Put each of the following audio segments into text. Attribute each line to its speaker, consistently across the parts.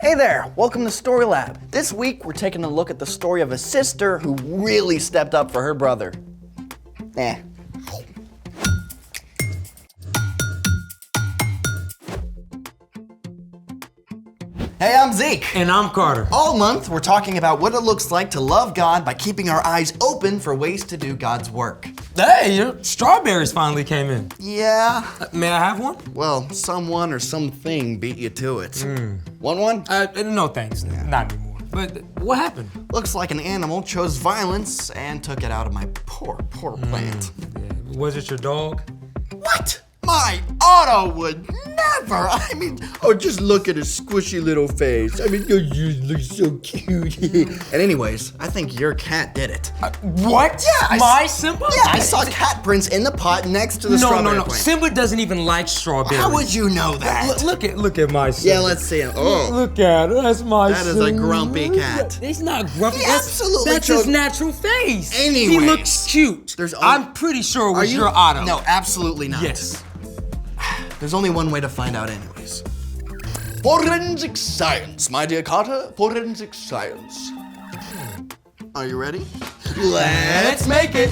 Speaker 1: Hey there, welcome to Story Lab. This week we're taking a look at the story of a sister who really stepped up for her brother. Eh. Hey, I'm Zeke.
Speaker 2: And I'm Carter.
Speaker 1: All month we're talking about what it looks like to love God by keeping our eyes open for ways to do God's work.
Speaker 2: Hey, your strawberries finally came in.
Speaker 1: Yeah.
Speaker 2: May I have one?
Speaker 1: Well, someone or something beat you to it. Want one?
Speaker 2: No thanks, not anymore. But what happened?
Speaker 1: Looks like an animal chose violence and took it out of my poor plant.
Speaker 2: Yeah. Was it your dog?
Speaker 1: What? My Otto would never. I mean, just look at his squishy little face. I mean, you look so cute. And anyways, I think your cat did it.
Speaker 2: What?
Speaker 1: Yeah,
Speaker 2: My Simba?
Speaker 1: Yeah, I saw cat prints in the pot next to the strawberry
Speaker 2: No.
Speaker 1: plant.
Speaker 2: Simba doesn't even like strawberries.
Speaker 1: How would you know that?
Speaker 2: Look at my Simba.
Speaker 1: Yeah, let's see him. Oh,
Speaker 2: Look at it. That's my
Speaker 1: that is
Speaker 2: Simba.
Speaker 1: a grumpy cat.
Speaker 2: He's not grumpy.
Speaker 1: He absolutely
Speaker 2: That's his natural face.
Speaker 1: Anyways,
Speaker 2: he looks cute. I'm pretty sure it was your Otto.
Speaker 1: No, absolutely not.
Speaker 2: Yes.
Speaker 1: There's only one way to find out anyways. Forensic science, my dear Carter. Forensic science. Are you ready? Let's make it.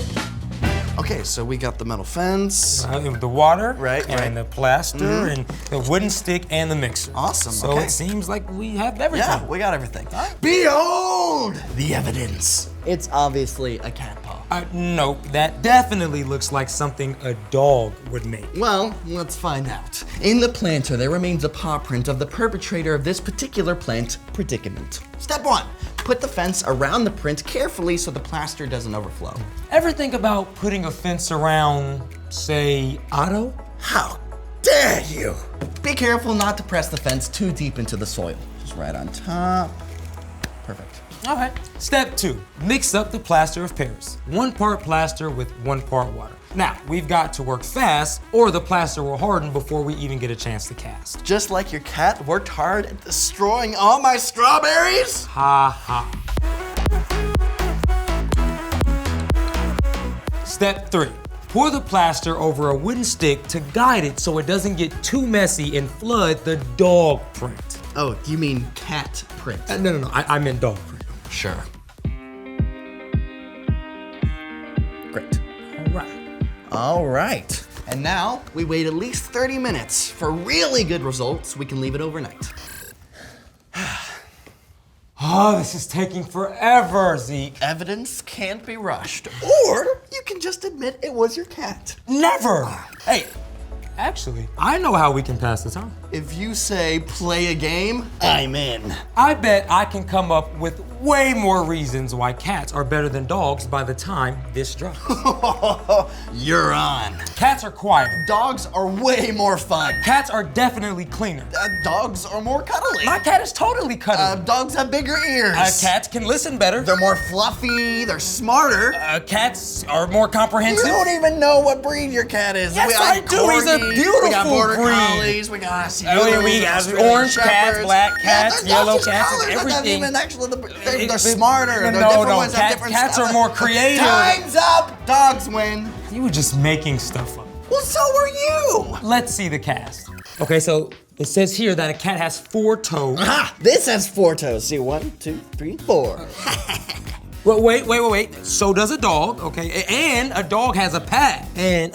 Speaker 1: Okay, so we got the metal fence.
Speaker 2: The water,
Speaker 1: Right.
Speaker 2: the plaster, and the wooden stick, and the mixer.
Speaker 1: Awesome,
Speaker 2: So
Speaker 1: okay.
Speaker 2: it seems like we have everything.
Speaker 1: Yeah, we got everything.
Speaker 2: Right.
Speaker 1: Behold the evidence. It's obviously a cat paw.
Speaker 2: No, that definitely looks like something a dog would make.
Speaker 1: Well, let's find out. In the planter, there remains a paw print of the perpetrator of this particular plant predicament. Step 1, put the fence around the print carefully so the plaster doesn't overflow.
Speaker 2: Ever think about putting a fence around, say, Otto?
Speaker 1: How dare you! Be careful not to press the fence too deep into the soil. Just right on top. Perfect.
Speaker 2: All right. Step 2, mix up the plaster of Paris. 1 part plaster with 1 part water. Now, we've got to work fast or the plaster will harden before we even get a chance to cast.
Speaker 1: Just like your cat worked hard at destroying all my strawberries?
Speaker 2: Ha ha. Step 3, pour the plaster over a wooden stick to guide it so it doesn't get too messy and flood the dog print.
Speaker 1: Oh, you mean cat print?
Speaker 2: No, I meant dog print.
Speaker 1: Sure. Great. All right. And now we wait at least 30 minutes. For really good results, we can leave it overnight.
Speaker 2: Oh, this is taking forever, Zeke.
Speaker 1: Evidence can't be rushed. Or you can just admit it was your cat.
Speaker 2: Never. Hey, actually, I know how we can pass the time.
Speaker 1: If you say play a game, I'm in.
Speaker 2: I bet I can come up with way more reasons why cats are better than dogs by the time this drops.
Speaker 1: You're on.
Speaker 2: Cats are quieter.
Speaker 1: Dogs are way more fun.
Speaker 2: Cats are definitely cleaner.
Speaker 1: Dogs are more cuddly.
Speaker 2: My cat is totally cuddly.
Speaker 1: Dogs have bigger ears.
Speaker 2: Cats can listen better.
Speaker 1: They're more fluffy, they're smarter.
Speaker 2: Cats are more
Speaker 1: You
Speaker 2: comprehensive.
Speaker 1: don't even know what breed your cat is.
Speaker 2: Yes, I do. He's a beautiful
Speaker 1: We got border
Speaker 2: breed.
Speaker 1: collies, we got
Speaker 2: We got
Speaker 1: Australian
Speaker 2: orange cats,
Speaker 1: shepherds.
Speaker 2: black cats,
Speaker 1: they're
Speaker 2: yellow
Speaker 1: just
Speaker 2: cats,
Speaker 1: colors,
Speaker 2: and
Speaker 1: but
Speaker 2: everything.
Speaker 1: Even actually, they're smarter.
Speaker 2: No,
Speaker 1: They're different ones have
Speaker 2: cats,
Speaker 1: different
Speaker 2: cats
Speaker 1: stuff.
Speaker 2: are more creative.
Speaker 1: Time's up. Dogs win.
Speaker 2: You were just making stuff up.
Speaker 1: Well, so were you.
Speaker 2: Let's see the cast. Okay, so it says here that a cat has 4 toes.
Speaker 1: Aha! This has 4 toes. See, 1, 2, 3, 4.
Speaker 2: Well, wait. So does a dog, okay? And a dog has a pad. And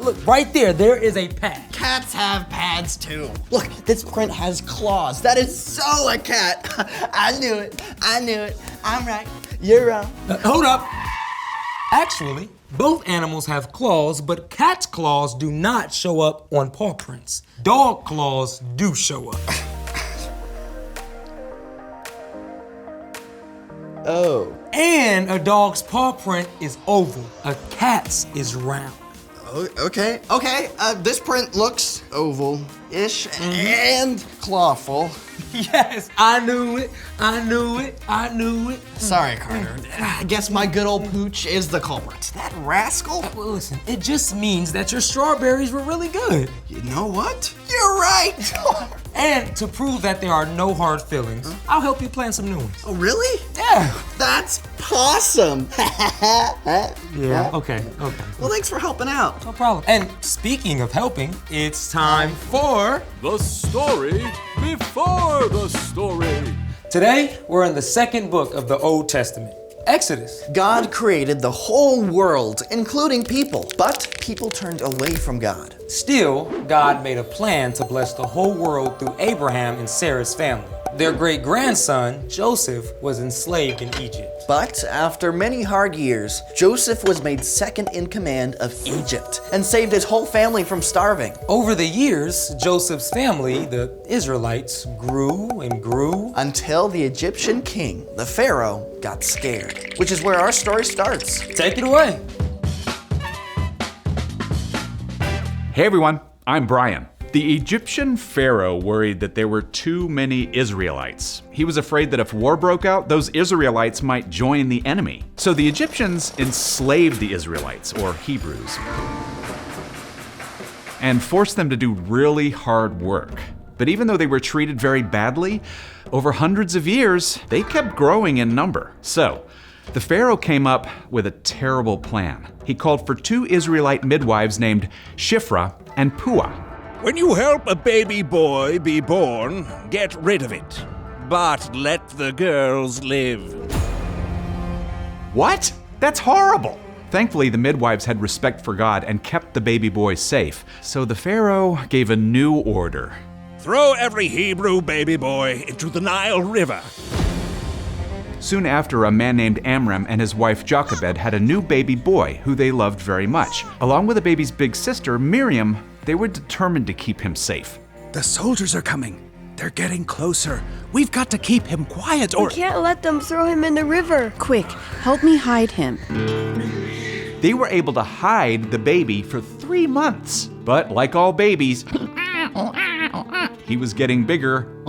Speaker 2: look, right there is a pad.
Speaker 1: Cats have pads too. Look, this print has claws. That is so a cat. I knew it. I'm right. You're wrong.
Speaker 2: Hold up. Actually, both animals have claws, but cat's claws do not show up on paw prints. Dog claws do show up.
Speaker 1: Oh.
Speaker 2: And a dog's paw print is oval. A cat's is round.
Speaker 1: Okay. This print looks oval-ish and clawful.
Speaker 2: Yes, I knew it.
Speaker 1: Sorry, Carter. I guess my good old pooch is the culprit. That rascal?
Speaker 2: Well, listen, it just means that your strawberries were really good.
Speaker 1: You know what? You're right.
Speaker 2: And to prove that there are no hard feelings, I'll help you plan some new ones.
Speaker 1: Oh, really?
Speaker 2: Yeah.
Speaker 1: That's awesome.
Speaker 2: Yeah, okay.
Speaker 1: Well, thanks for helping out.
Speaker 2: No problem. And speaking of helping, it's time for
Speaker 3: The story before the story.
Speaker 2: Today, we're in the second book of the Old Testament, Exodus.
Speaker 1: God created the whole world, including people, but people turned away from God.
Speaker 2: Still, God made a plan to bless the whole world through Abraham and Sarah's family. Their great-grandson, Joseph, was enslaved in Egypt.
Speaker 1: But after many hard years, Joseph was made second in command of Egypt and saved his whole family from starving.
Speaker 2: Over the years, Joseph's family, the Israelites, grew and grew
Speaker 1: Until the Egyptian king, the pharaoh, got scared, which is where our story starts.
Speaker 2: Take it away.
Speaker 4: Hey everyone, I'm Brian. The Egyptian pharaoh worried that there were too many Israelites. He was afraid that if war broke out, those Israelites might join the enemy. So the Egyptians enslaved the Israelites, or Hebrews, and forced them to do really hard work. But even though they were treated very badly, over hundreds of years, they kept growing in number. So, the pharaoh came up with a terrible plan. He called for 2 Israelite midwives named Shiphrah and Puah.
Speaker 5: When you help a baby boy be born, get rid of it. But let the girls live.
Speaker 4: What? That's horrible! Thankfully, the midwives had respect for God and kept the baby boy safe. So the pharaoh gave a new order.
Speaker 5: Throw every Hebrew baby boy into the Nile River.
Speaker 4: Soon after, a man named Amram and his wife Jochebed had a new baby boy who they loved very much. Along with the baby's big sister, Miriam, they were determined to keep him safe.
Speaker 5: The soldiers are coming. They're getting closer. We've got to keep him quiet or...
Speaker 6: We can't let them throw him in the river.
Speaker 7: Quick, help me hide him.
Speaker 4: They were able to hide the baby for 3 months. But like all babies, he was getting bigger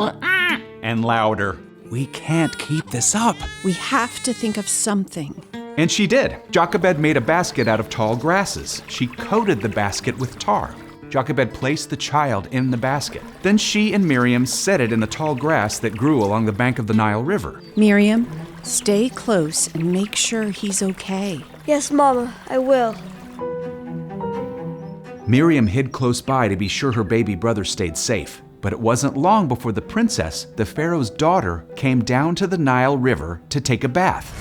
Speaker 4: and louder.
Speaker 5: We can't keep this up.
Speaker 7: We have to think of something.
Speaker 4: And she did. Jochebed made a basket out of tall grasses. She coated the basket with tar. Jochebed placed the child in the basket. Then she and Miriam set it in the tall grass that grew along the bank of the Nile River.
Speaker 7: Miriam, stay close and make sure he's okay.
Speaker 6: Yes, Mama, I will.
Speaker 4: Miriam hid close by to be sure her baby brother stayed safe. But it wasn't long before the princess, the pharaoh's daughter, came down to the Nile River to take a bath.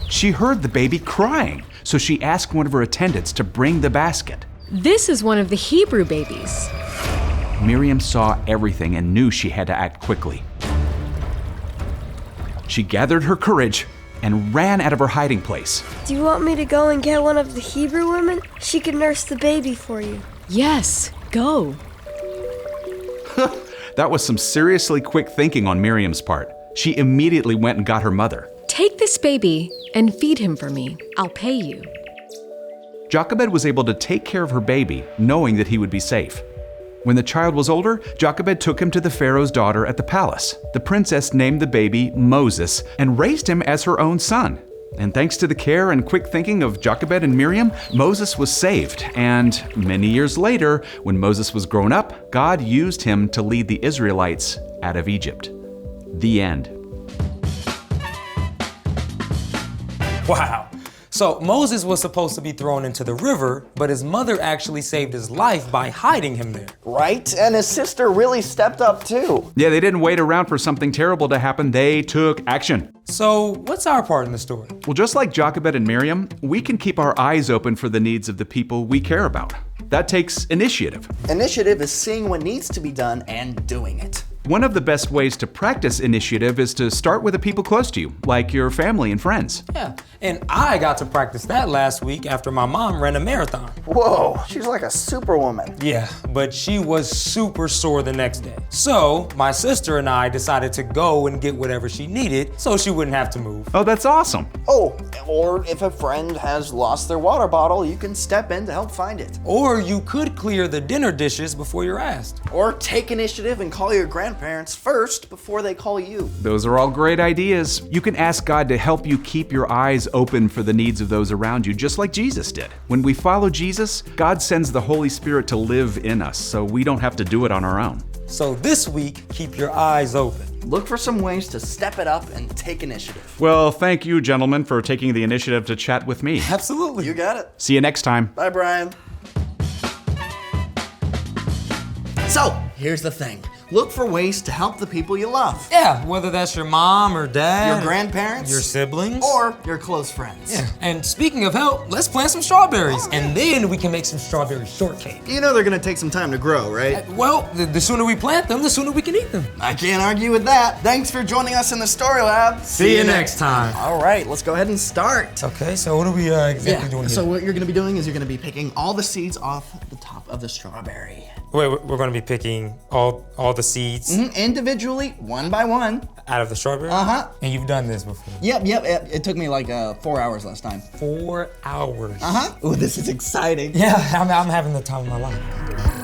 Speaker 4: She heard the baby crying, so she asked one of her attendants to bring the basket.
Speaker 8: This is one of the Hebrew babies.
Speaker 4: Miriam saw everything and knew she had to act quickly. She gathered her courage and ran out of her hiding place.
Speaker 6: Do you want me to go and get one of the Hebrew women? She can nurse the baby for you.
Speaker 8: Yes, go.
Speaker 4: That was some seriously quick thinking on Miriam's part. She immediately went and got her mother.
Speaker 8: Take this baby and feed him for me. I'll pay you.
Speaker 4: Jochebed was able to take care of her baby, knowing that he would be safe. When the child was older, Jochebed took him to the pharaoh's daughter at the palace. The princess named the baby Moses and raised him as her own son. And thanks to the care and quick thinking of Jochebed and Miriam, Moses was saved. And many years later, when Moses was grown up, God used him to lead the Israelites out of Egypt. The end.
Speaker 2: Wow. So Moses was supposed to be thrown into the river, but his mother actually saved his life by hiding him there.
Speaker 1: Right? And his sister really stepped up too.
Speaker 4: Yeah, they didn't wait around for something terrible to happen. They took action.
Speaker 2: So what's our part in the story?
Speaker 4: Well, just like Jochebed and Miriam, we can keep our eyes open for the needs of the people we care about. That takes initiative.
Speaker 1: Initiative is seeing what needs to be done and doing it.
Speaker 4: One of the best ways to practice initiative is to start with the people close to you, like your family and friends.
Speaker 2: Yeah, and I got to practice that last week after my mom ran a marathon.
Speaker 1: Whoa, she's like a superwoman.
Speaker 2: Yeah, but she was super sore the next day. So my sister and I decided to go and get whatever she needed so she wouldn't have to move.
Speaker 4: Oh, that's awesome.
Speaker 1: Oh, or if a friend has lost their water bottle, you can step in to help find it.
Speaker 2: Or you could clear the dinner dishes before you're asked.
Speaker 1: Or take initiative and call your grandparents first before they call you.
Speaker 4: Those are all great ideas. You can ask God to help you keep your eyes open for the needs of those around you, just like Jesus did. When we follow Jesus, God sends the Holy Spirit to live in us, so we don't have to do it on our own.
Speaker 2: So this week, keep your eyes open.
Speaker 1: Look for some ways to step it up and take initiative.
Speaker 4: Well, thank you, gentlemen, for taking the initiative to chat with me.
Speaker 2: Absolutely.
Speaker 1: You got it.
Speaker 4: See you next time.
Speaker 1: Bye, Brian. So, here's the thing. Look for ways to help the people you love.
Speaker 2: Yeah, whether that's your mom or dad,
Speaker 1: Your grandparents.
Speaker 2: your siblings,
Speaker 1: Or your close friends.
Speaker 2: yeah. And speaking of help, let's plant some strawberries, and then we can make some strawberry shortcake.
Speaker 1: You know they're gonna take some time to grow, right?
Speaker 2: Well, the sooner we plant them, the sooner we can eat them.
Speaker 1: I can't argue with that. Thanks for joining us in the Story Lab.
Speaker 2: See you next time.
Speaker 1: All right, let's go ahead and start.
Speaker 2: Okay, so what are we exactly doing here?
Speaker 1: So what you're gonna be doing is you're gonna be picking all the seeds off the top of the strawberry.
Speaker 2: Wait, we're gonna be picking all the seeds
Speaker 1: Individually, one by one.
Speaker 2: out of the strawberry?
Speaker 1: Uh-huh.
Speaker 2: And you've done this before?
Speaker 1: Yep. It took me like 4 hours last time.
Speaker 2: 4 hours.
Speaker 1: Uh-huh. Ooh, this is exciting.
Speaker 2: Yeah, I'm having the time of my life.